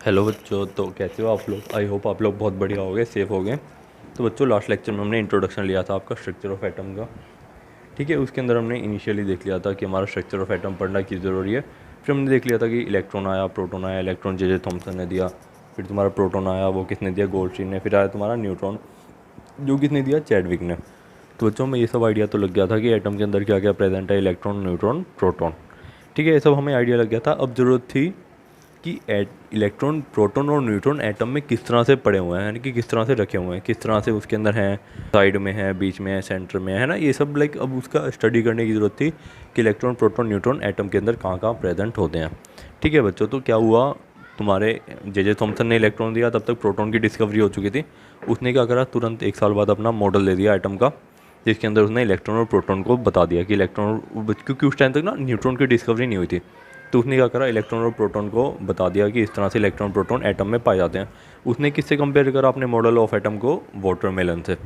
Hello बच्चों, तो कैसे हो आप लोग। आई होप आप लोग बहुत बढ़िया हो गए, सेफ हो गए। तो बच्चों, लास्ट लेक्चर में हमने इंट्रोडक्शन लिया था आपका स्ट्रक्चर ऑफ एटम का। ठीक है, उसके अंदर हमने इनिशियली देख लिया था कि हमारा स्ट्रक्चर ऑफ एटम पढ़ना क्यों ज़रूरी है। फिर हमने देख लिया था कि इलेक्ट्रॉन आया, प्रोटॉन आया। इलेक्ट्रॉन जे थॉमसन ने दिया। फिर तुम्हारा प्रोटॉन आया, वो किसने दिया, गोल्डस्टीन ने। फिर आया तुम्हारा न्यूट्रॉन, जो किसने दिया, चैडविक ने। तो बच्चों में ये सब आइडिया तो लग गया था कि एटम के अंदर क्या क्या प्रेजेंट है, इलेक्ट्रॉन, न्यूट्रॉन, प्रोटॉन। ठीक है, ये सब हमें आइडिया लग गया था। अब ज़रूरत थी कि इलेक्ट्रॉन, प्रोटॉन और न्यूट्रॉन एटम में किस तरह से पड़े हुए हैं, यानी कि किस तरह से रखे हुए हैं, किस तरह से उसके अंदर हैं, साइड में है, बीच में है, सेंटर में है ना, ये सब लाइक अब उसका स्टडी करने की ज़रूरत थी कि इलेक्ट्रॉन, प्रोटॉन, न्यूट्रॉन एटम के अंदर कहाँ कहाँ प्रेजेंट होते हैं। ठीक है बच्चों, तो क्या हुआ, तुम्हारे जे थॉमसन ने इलेक्ट्रॉन दिया, तब तक प्रोटॉन की डिस्कवरी हो चुकी थी। उसने क्या करा, तुरंत 1 साल बाद अपना मॉडल दे दिया एटम का, जिसके अंदर उसने इलेक्ट्रॉन और प्रोटॉन को बता दिया कि इलेक्ट्रॉन, क्योंकि उस टाइम तक ना न्यूट्रॉन की डिस्कवरी नहीं हुई थी। तो उसने क्या करा, इलेक्ट्रॉन और प्रोटॉन को बता दिया कि इस तरह से इलेक्ट्रॉन, प्रोटॉन एटम में पाए जाते हैं। उसने किससे कंपेयर करा अपने मॉडल ऑफ एटम को, वाटरमेलन से,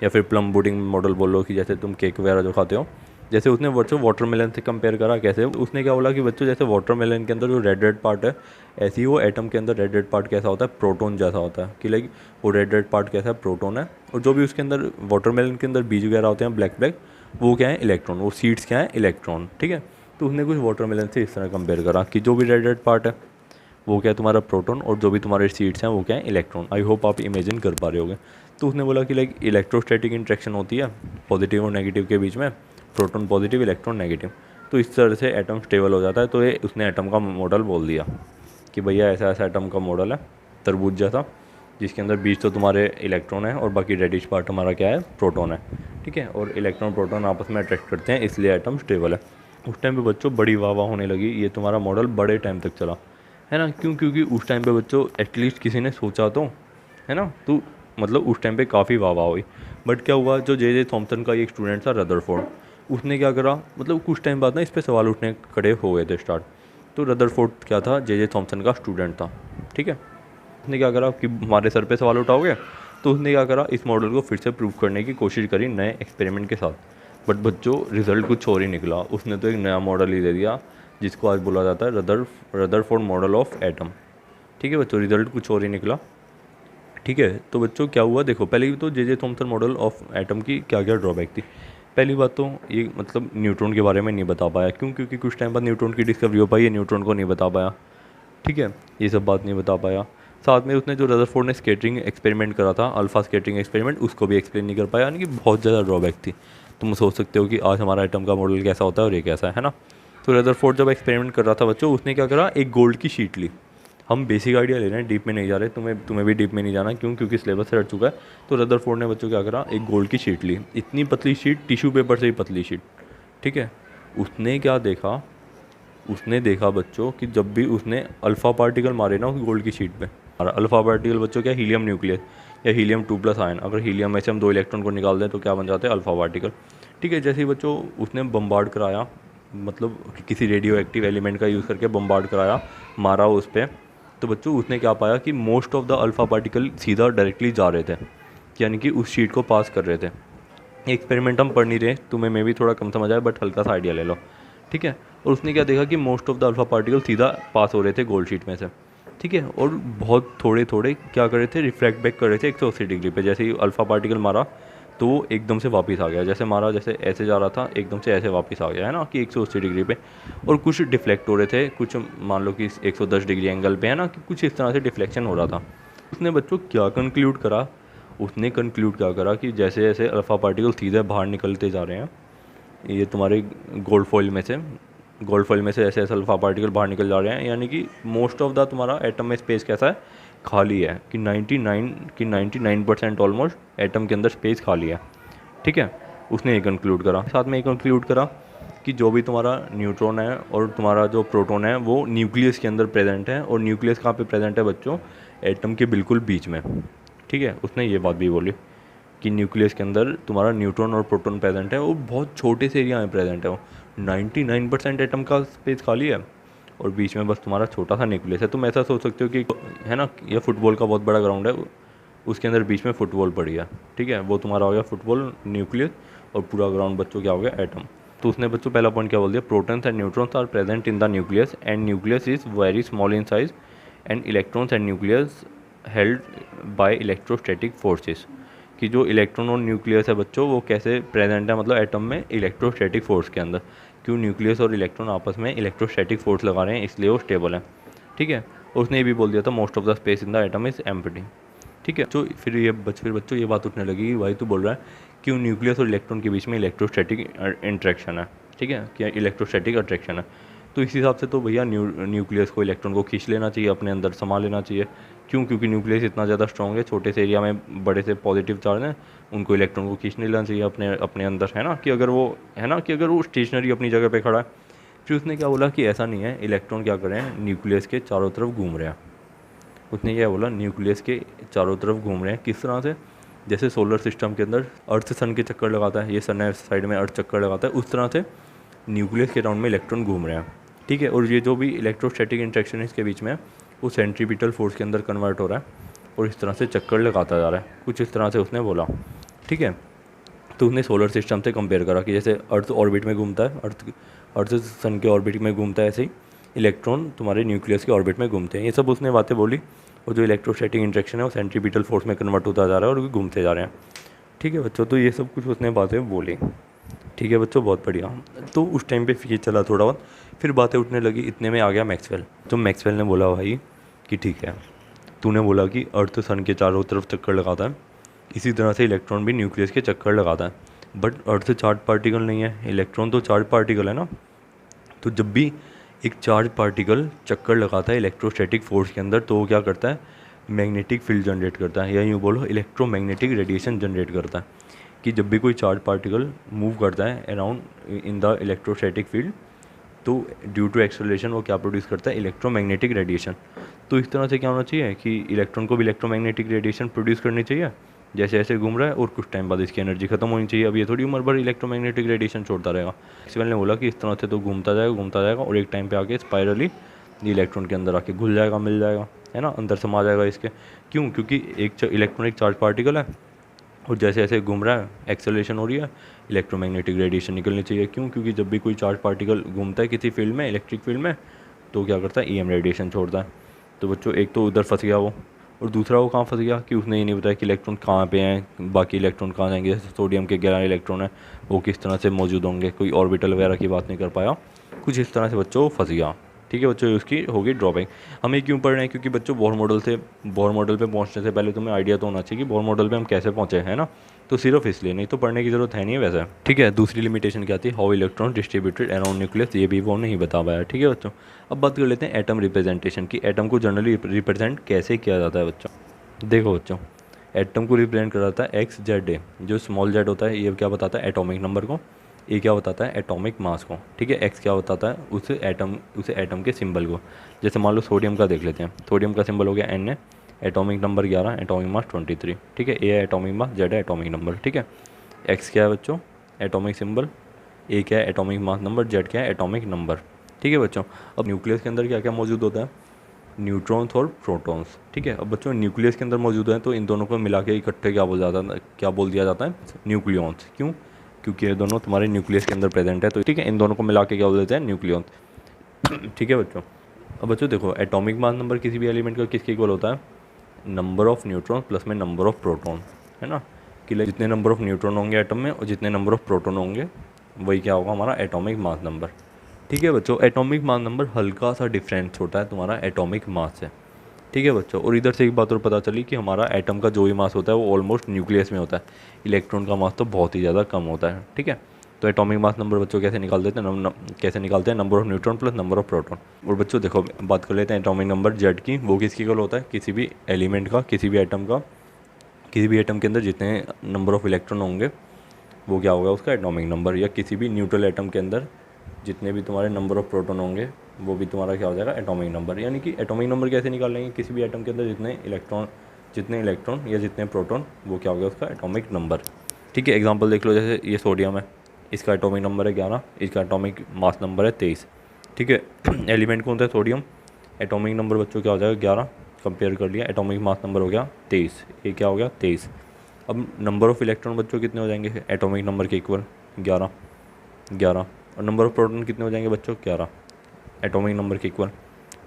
या फिर प्लम पुडिंग मॉडल बोलो, कि जैसे तुम केक वगैरह जो खाते हो, जैसे उसने बच्चों वाटरमेलन से कंपेयर करा। कैसे, उसने क्या बोला कि बच्चों जैसे वाटरमेलन के अंदर जो रेड रेड पार्ट है, ऐसे ही वो एटम के अंदर रेड रेड पार्ट कैसा होता है, प्रोटॉन जैसा होता है। कि लाइक वो रेड रेड पार्ट कैसा है, प्रोटॉन है। और जो भी उसके अंदर वाटरमेलन के अंदर बीज वगैरह होते हैं ब्लैक ब्लैक, वो क्या है, इलेक्ट्रॉन। वो सीड्स क्या है, इलेक्ट्रॉन। ठीक है, तो उसने कुछ वाटरमेलन से इस तरह कंपेयर करा कि जो भी रेड रेड पार्ट है वो क्या है, तुम्हारा प्रोटॉन, और जो भी तुम्हारे सीड्स हैं वो क्या है, इलेक्ट्रॉन। आई होप आप इमेजिन कर पा रहे होगे। तो उसने बोला कि लाइक इलेक्ट्रोस्टैटिक इंट्रैक्शन होती है पॉजिटिव और नेगेटिव के बीच में, प्रोटॉन पॉजिटिव, इलेक्ट्रॉन नेगेटिव। तो इस तरह से एटम स्टेबल हो जाता है। तो ये उसने एटम का मॉडल बोल दिया कि भैया ऐसा ऐसा एटम का मॉडल है, तरबूज जैसा, जिसके अंदर बीच तो तुम्हारे इलेक्ट्रॉन है और बाकी रेडिश पार्ट हमारा क्या है, प्रोटॉन है। ठीक है, और इलेक्ट्रॉन प्रोटॉन आपस में अट्रैक्ट करते हैं, इसलिए एटम स्टेबल है। उस टाइम पे बच्चों बड़ी वाह वाह होने लगी, ये तुम्हारा मॉडल बड़े टाइम तक चला, है ना। क्यों, क्योंकि उस टाइम पे बच्चों एटलीस्ट किसी ने सोचा तो, है ना। तो मतलब उस टाइम पे काफ़ी वाह वाह हुई। बट क्या हुआ, जो जे थॉमसन का एक स्टूडेंट था, रदरफोर्ड, उसने क्या करा, मतलब कुछ टाइम बाद ना इस पर सवाल उठने खड़े हो गए थे स्टार्ट। तो रदरफोर्ड क्या था, जे थॉमसन का स्टूडेंट था। ठीक है, उसने क्या करा कि हमारे सर पे सवाल उठाओगे, तो उसने क्या करा, इस मॉडल को फिर से प्रूव करने की कोशिश करी नए एक्सपेरिमेंट के साथ। बट बच्चों रिजल्ट कुछ और ही निकला। उसने तो एक नया मॉडल ही दे दिया, जिसको आज बोला जाता है रदरफोर्ड मॉडल ऑफ एटम। ठीक है बच्चों, रिजल्ट कुछ और ही निकला। ठीक है, तो बच्चों क्या हुआ, देखो पहले तो J Thomson model of atom की क्या क्या ड्रॉबैक थी। पहली बात तो ये मतलब न्यूट्रॉन के बारे में नहीं बता पाया। क्यों, क्योंकि कुछ टाइम बाद न्यूट्रॉन की डिस्कवरी हो पाई है, न्यूट्रॉन को नहीं बता पाया। ठीक है, ये सब बात नहीं बता पाया। साथ में उसने जो रदरफोर्ड ने स्केटरिंग एक्सपेरिमेंट करा था, अल्फा स्केटरिंग एक्सपेरिमेंट, उसको भी एक्सप्लेन नहीं कर पाया। यानी कि बहुत ज़्यादा ड्रॉबैक थी। तुम सोच सकते हो कि आज हमारा एटम का मॉडल कैसा होता है और ये कैसा है ना। तो रदरफोर्ड जब एक्सपेरिमेंट कर रहा था बच्चों, उसने क्या करा, एक गोल्ड की शीट ली। हम बेसिक आइडिया ले रहे हैं, डीप में नहीं जा रहे। तुम्हें तुम्हें भी डीप में नहीं जाना। क्यों, क्योंकि सिलेबस से हट चुका है। तो रदरफोर्ड ने बच्चों क्या करा, एक गोल्ड की शीट ली, इतनी पतली शीट, टिश्यू पेपर से ही पतली शीट। ठीक है, उसने क्या देखा, उसने देखा बच्चों कि जब भी उसने अल्फ़ा पार्टिकल मारे ना उस गोल्ड की शीट पे, और अल्फ़ा पार्टिकल बच्चों क्या, हीलियम न्यूक्लियस या हीलियम 2+ आयन। अगर हीलियम में से हम 2 इलेक्ट्रॉन को निकाल दें तो क्या बन जाते हैं, अल्फ़ा पार्टिकल। ठीक है, जैसे ही बच्चों उसने बम्बार्ड कराया, मतलब कि किसी रेडियो एक्टिव एलिमेंट का यूज़ करके बम्बार्ड कराया, मारा उस पर, तो बच्चों उसने क्या पाया कि most of the alpha particle सीधा डायरेक्टली जा रहे थे, यानी कि उस शीट को पास कर रहे थे। एक्सपेरिमेंट हम पढ़ नहीं रहे, तुम्हें मे भी थोड़ा कम समझ आए, बट हल्का सा आइडिया ले लो। ठीक है, और उसने क्या देखा कि most of the alpha particle सीधा पास हो रहे थे गोल्ड शीट में से। ठीक है, और बहुत थोड़े थोड़े क्या कर रहे थे, रिफ्लेक्ट बैक कर रहे थे 180 डिग्री पे। जैसे ही अल्फ़ा पार्टिकल मारा तो वो एकदम से वापस आ गया, जैसे मारा, जैसे ऐसे जा रहा था एकदम से ऐसे वापस आ गया, है ना, कि 180 डिग्री पे। और कुछ डिफ्लेक्ट हो रहे थे, कुछ मान लो कि 110 डिग्री एंगल पे, है ना, कि कुछ इस तरह से डिफ्लेक्शन हो रहा था। उसने बच्चों क्या कंक्लूड करा, उसने कंक्लूड क्या करा कि जैसे जैसे अल्फ़ा पार्टिकल सीधे बाहर निकलते जा रहे हैं, ये तुम्हारे गोल्ड फॉइल में से, गोल्ड फॉइल में से ऐसे ऐसे अल्फ़ा पार्टिकल बाहर निकल जा रहे हैं, यानी कि मोस्ट ऑफ द तुम्हारा एटम में स्पेस कैसा है, खाली है। कि 99% ऑलमोस्ट एटम के अंदर स्पेस खाली है। ठीक है, उसने ये कंक्लूड करा। साथ में ये कंक्लूड करा कि जो भी तुम्हारा न्यूट्रॉन है और तुम्हारा जो प्रोटॉन है वो न्यूक्लियस के अंदर प्रेजेंट है। और न्यूक्लियस कहाँ पे प्रेजेंट है बच्चों, एटम के बिल्कुल बीच में। ठीक है, उसने ये बात भी बोली कि न्यूक्लियस के अंदर तुम्हारा न्यूट्रॉन और प्रोटॉन प्रेजेंट है, वो बहुत छोटे से एरिया में प्रेजेंट है। वो 99% एटम का स्पेस खाली है और बीच में बस तुम्हारा छोटा सा न्यूक्लियस है। तुम ऐसा सोच सकते हो कि, है ना, ये फुटबॉल का बहुत बड़ा ग्राउंड है, उसके अंदर बीच में फुटबॉल पड़ी है। ठीक है, वो तुम्हारा हो गया फुटबॉल, न्यूक्लियस, और पूरा ग्राउंड बच्चों क्या हो गया, एटम। तो उसने बच्चों पहला पॉइंट क्या बोल दिया, protons and neutrons are present in the nucleus and nucleus is very small in size and electrons and nucleus held by electrostatic forces, कि जो इलेक्ट्रॉन और न्यूक्लियस है बच्चों वो कैसे प्रेजेंट है मतलब एटम में इलेक्ट्रोस्टैटिक फोर्स के अंदर, क्यों न्यूक्लियस और इलेक्ट्रॉन आपस में इलेक्ट्रोस्टैटिक फोर्स लगा रहे हैं इसलिए वो स्टेबल है। ठीक है, उसने ये भी बोल दिया था most of the space in the atom is empty. ठीक है, तो फिर बच्चों ये बात उठने लगी भाई तू बोल रहा है क्यों न्यूक्लियस और इलेक्ट्रॉन के बीच में इलेक्ट्रोस्टैटिक इंट्रैक्शन है, ठीक है, क्या इलेक्ट्रोस्टैटिक अट्रैक्शन है, तो इस हिसाब से तो भैया न्यूक्लियस को इलेक्ट्रॉन को खींच लेना चाहिए, अपने अंदर समा लेना चाहिए। क्यों? क्योंकि न्यूक्लियस इतना ज़्यादा स्ट्रॉन्ग है, छोटे से एरिया में बड़े से पॉजिटिव चार्ज हैं, उनको इलेक्ट्रॉन को खींच लेना चाहिए अपने अपने अंदर, है ना, कि अगर वो स्टेशनरी अपनी जगह पे खड़ा है। फिर उसने क्या बोला कि ऐसा नहीं है, इलेक्ट्रॉन क्या कर रहे हैं, न्यूक्लियस के चारों तरफ घूम रहे हैं। उसने क्या बोला, न्यूक्लियस के चारों तरफ घूम रहे हैं। किस तरह से? जैसे सोलर सिस्टम के अंदर अर्थ सन के चक्कर लगाता है, ये सन है साइड में, अर्थ चक्कर लगाता है, उस तरह से न्यूक्लियस के राउंड में इलेक्ट्रॉन घूम रहे हैं। ठीक है, और ये जो भी इलेक्ट्रोस्टैटिक इंट्रैक्शन है इसके बीच में वो सेंट्रीपिटल फोर्स के अंदर कन्वर्ट हो रहा है और इस तरह से चक्कर लगाता जा रहा है, कुछ इस तरह से उसने बोला। ठीक है, तो उसने सोलर सिस्टम से कंपेयर करा कि जैसे अर्थ ऑर्बिट में घूमता है, अर्थ सन के ऑर्बिट में घूमता है, ऐसे ही इलेक्ट्रॉन तुम्हारे न्यूक्लियस के ऑर्बिट में घूमते हैं। ये सब उसने बातें बोली, और जो इलेक्ट्रोस्टैटिक इंट्रैक्शन है वो सेंट्रीपिटल फोर्स में कन्वर्ट होता जा रहा है और घूमते जा रहे हैं। ठीक है बच्चों, तो ये सब कुछ उसने बातें बोली। ठीक है बच्चों, बहुत बढ़िया। तो उस टाइम पे ये चला थोड़ा बहुत, फिर बातें उठने लगी, इतने में आ गया मैक्सवेल। तो मैक्सवेल ने बोला भाई कि ठीक है, तूने बोला कि अर्थ सन के चारों तरफ चक्कर लगाता है, इसी तरह से इलेक्ट्रॉन भी न्यूक्लियस के चक्कर लगाता है, बट अर्थ चार्ज पार्टिकल नहीं है, इलेक्ट्रॉन तो चार्ज पार्टिकल है ना। तो जब भी एक चार्ज पार्टिकल चक्कर लगाता है इलेक्ट्रोस्टैटिक फोर्स के अंदर, तो वो क्या करता है, मैग्नेटिक फील्ड जनरेट करता है, या यूँ बोलो इलेक्ट्रोमैग्नेटिक रेडिएशन जनरेट करता है। कि जब भी कोई चार्ज पार्टिकल मूव करता है around in the electrostatic field, तो ड्यू टू एक्सेलरेशन वो क्या प्रोड्यूस करता है, इलेक्ट्रोमैग्नेटिक रेडिएशन। तो इस तरह से क्या होना चाहिए कि इलेक्ट्रॉन को भी इलेक्ट्रोमैग्नेटिक रेडिएशन प्रोड्यूस करनी चाहिए जैसे ऐसे घूम रहा है, और कुछ टाइम बाद इसकी एनर्जी खत्म होनी चाहिए। अब ये थोड़ी उम्र भर इलेक्ट्रोमैग्नेटिक रेडिएशन छोड़ता रहेगा। मैक्सवेल ने बोला कि इस तरह से तो घूमता जाएगा और एक टाइम पे आके स्पाइरली इलेक्ट्रॉन के अंदर आके घुल जाएगा, मिल जाएगा, है ना, अंदर समा जाएगा इसके। क्यों? क्योंकि एक इलेक्ट्रॉनिक चार्ज पार्टिकल है और जैसे ऐसे घूम रहा है, एक्सेलरेशन हो रही है, इलेक्ट्रोमैग्नेटिक रेडिएशन निकलनी चाहिए। क्यों? क्योंकि जब भी कोई चार्ज पार्टिकल घूमता है किसी फील्ड में, इलेक्ट्रिक फील्ड में, तो क्या करता है, ईएम रेडिएशन छोड़ता है। तो बच्चों एक तो उधर फंस गया वो, और दूसरा वो कहाँ फंस गया कि उसने ये नहीं बताया कि इलेक्ट्रॉन कहाँ पे हैं, बाकी इलेक्ट्रॉन कहाँ जाएंगे। जैसे सोडियम के 11 इलेक्ट्रॉन है, वो किस तरह से मौजूद होंगे, कोई ऑर्बिटल वगैरह की बात नहीं कर पाया, कुछ इस तरह से बच्चों फंस गया। ठीक है बच्चों, उसकी होगी ड्रॉबैक। हमें क्यों पढ़ रहे हैं? क्योंकि बच्चों बोर मॉडल पे पहुंचने से पहले तुम्हें आइडिया तो होना चाहिए कि बोर मॉडल पे हम कैसे पहुंचे हैं ना, तो सिर्फ इसलिए, नहीं तो पढ़ने की जरूरत है नहीं है वैसे। ठीक है, दूसरी लिमिटेशन क्या थी, how electron distributed around nucleus, ये भी वो नहीं बता पाया। ठीक है बच्चों, अब बात कर लेते हैं एटम रिप्रेजेंटेशन की। एटम को जनरली रिप्रेजेंट कैसे किया जाता है बच्चों? देखो बच्चों, एटम को रिप्रेजेंट करा जाता है एक्स जेड ए। जो स्मॉल जेड होता है ये क्या बताता है, एटॉमिक नंबर को, ए क्या बताता है, एटॉमिक मास को। ठीक है, एक्स क्या बताता है, उस एटम के सिंबल को। जैसे मान लो सोडियम का देख लेते हैं, सोडियम का सिंबल हो गया एन है, एटॉमिक नंबर 11, एटॉमिक मास 23। ठीक है, ए है एटॉमिक मास, जेड है एटॉमिक नंबर। ठीक है, एक्स क्या है बच्चों, एटॉमिक सिंबल, ए क्या है एटॉमिक मास नंबर, जेड क्या है एटॉमिक नंबर। ठीक है बच्चों, अब न्यूक्लियस के अंदर क्या क्या मौजूद होता है, न्यूट्रॉन्स और प्रोटॉन्स। ठीक है, अब बच्चों न्यूक्लियस के अंदर मौजूद हैं तो इन दोनों को मिला के इकट्ठे क्या बोल दिया जाता है, न्यूक्लियॉन्स। क्यों? क्योंकि ये दोनों तुम्हारे न्यूक्लियस के अंदर प्रेजेंट है, तो ठीक है, इन दोनों को मिला के क्या बोल देते हैं, न्यूक्लियॉन्स। ठीक है बच्चों, अब बच्चों देखो, एटॉमिक मास नंबर किसी भी एलिमेंट का किसके इक्वल होता है, नंबर ऑफ न्यूट्रॉन प्लस में नंबर ऑफ प्रोटॉन, है ना, कि जितने नंबर ऑफ न्यूट्रॉन होंगे एटम में और जितने नंबर ऑफ प्रोटॉन होंगे वही क्या होगा, हमारा एटॉमिक मास नंबर। ठीक है बच्चों, एटॉमिक मास नंबर हल्का सा डिफरेंस होता है तुम्हारा एटॉमिक मास से। ठीक है बच्चों, और इधर से एक बात और पता चली कि हमारा एटम का जो भी मास होता है वो ऑलमोस्ट न्यूक्लियस में होता है, इलेक्ट्रॉन का मास तो बहुत ही ज़्यादा कम होता है। ठीक है, तो एटॉमिक मास नंबर बच्चों कैसे निकाल देते हैं, कैसे निकालते हैं, number of neutron plus number of proton. और बच्चों देखो, बात कर लेते हैं एटॉमिक नंबर जेड की, वो किसकी इक्वल होता है, किसी भी एलिमेंट का, किसी भी एटम का, किसी भी एटम के अंदर जितने नंबर ऑफ इलेक्ट्रॉन होंगे वो क्या होगा उसका एटॉमिक नंबर, या किसी भी न्यूट्रल एटम के अंदर जितने भी तुम्हारे नंबर ऑफ प्रोटॉन होंगे वो भी तुम्हारा क्या हो जाएगा, एटॉमिक नंबर। यानी कि एटॉमिक नंबर कैसे निकाल लेंगे, किसी भी एटम के अंदर जितने इलेक्ट्रॉन या जितने प्रोटॉन, वो क्या हो गया उसका एटॉमिक नंबर। ठीक है, एग्जांपल देख लो, जैसे ये सोडियम है, इसका एटॉमिक नंबर है 11, इसका एटॉमिक मास नंबर है 23। ठीक है, एलिमेंट कौन सा है, सोडियम, एटॉमिक नंबर बच्चों क्या हो जाएगा 11, कंपेयर कर लिया, एटॉमिक मास नंबर हो गया 23, ये क्या हो गया 23। अब नंबर ऑफ इलेक्ट्रॉन बच्चों कितने हो जाएंगे, एटॉमिक नंबर के इक्वल 11, और नंबर ऑफ प्रोटॉन कितने हो जाएंगे बच्चों 11, एटॉमिक नंबर के इक्वल।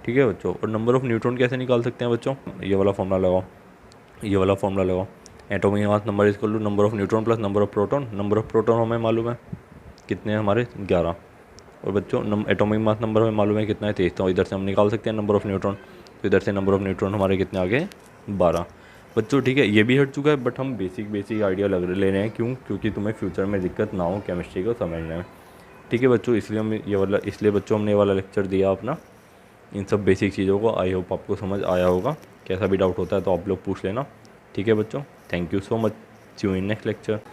ठीक है बच्चों। और नंबर ऑफ़ न्यूट्रॉन कैसे निकाल सकते हैं बच्चों, ये वाला फॉर्मूला लगाओ, ये वाला फॉर्मूला लगाओ, atomic mass number is equal to number of neutron plus number of proton. Number of proton हमें मालूम है कितने हैं हमारे, 11। और बच्चों एटॉमिक मास नंबर हमें मालूम है कितना है, 23। तो इधर से हम निकाल सकते हैं नंबर ऑफ़ न्यूट्रॉन, तो इधर से नंबर ऑफ़ न्यूट्रॉन हमारे कितने आ गए, 12 बच्चों। ठीक है, ये भी हट चुका है, बट हम बेसिक आइडिया ले रहे हैं, क्यों, क्योंकि तुम्हें फ्यूचर में दिक्कत ना हो केमिस्ट्री को समझने में। ठीक है बच्चों, इसलिए बच्चों हमने ये वाला लेक्चर दिया अपना इन सब बेसिक चीज़ों को। आई होप आपको समझ आया होगा। कैसा भी डाउट होता है तो आप लोग पूछ लेना। ठीक है बच्चों, thank you so much, see you in next lecture.